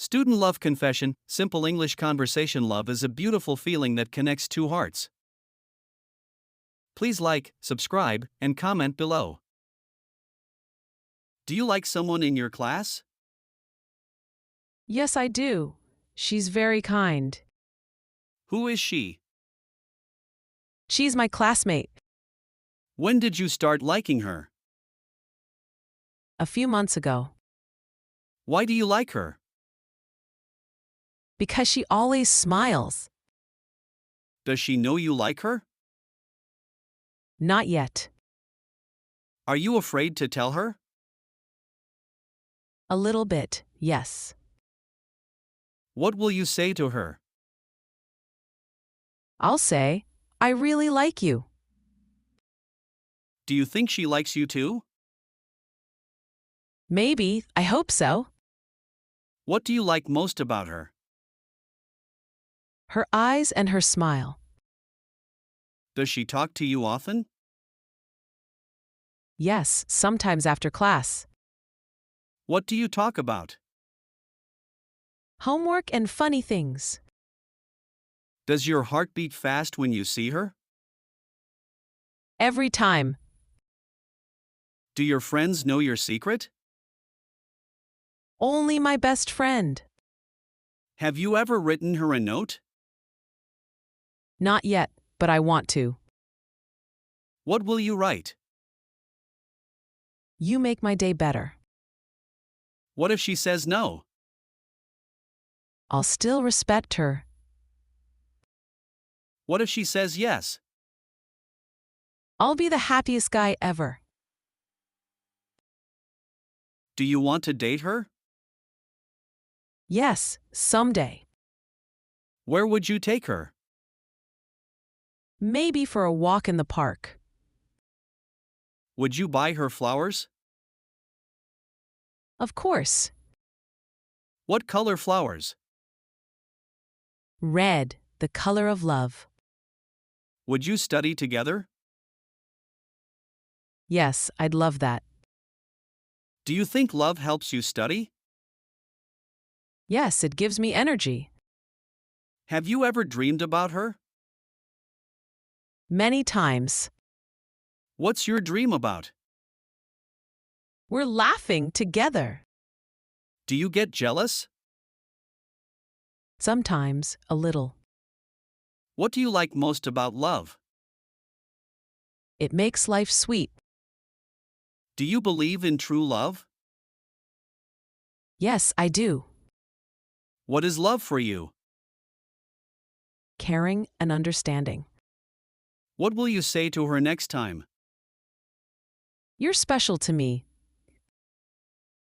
Student love confession, simple English conversation. Love is a beautiful feeling that connects two hearts. Please like, subscribe, and comment below. Do you like someone in your class? Yes, I do. She's very kind. Who is she? She's my classmate. When did you start liking her? A few months ago. Why do you like her? Because she always smiles. Does she know you like her? Not yet. Are you afraid to tell her? A little bit, yes. What will you say to her? I'll say, I really like you. Do you think she likes you too? Maybe, I hope so. What do you like most about her? Her eyes and her smile. Does she talk to you often? Yes, sometimes after class. What do you talk about? Homework and funny things. Does your heart beat fast when you see her? Every time. Do your friends know your secret? Only my best friend. Have you ever written her a note? Not yet, but I want to. What will you write? You make my day better. What if she says no? I'll still respect her. What if she says yes? I'll be the happiest guy ever. Do you want to date her? Yes, someday. Where would you take her? Maybe for a walk in the park. Would you buy her flowers? Of course. What color flowers? Red, the color of love. Would you study together? Yes, I'd love that. Do you think love helps you study? Yes, it gives me energy. Have you ever dreamed about her? Many times. What's your dream about? We're laughing together. Do you get jealous? Sometimes, a little. What do you like most about love? It makes life sweet. Do you believe in true love? Yes, I do. What is love for you? Caring and understanding. What will you say to her next time? You're special to me.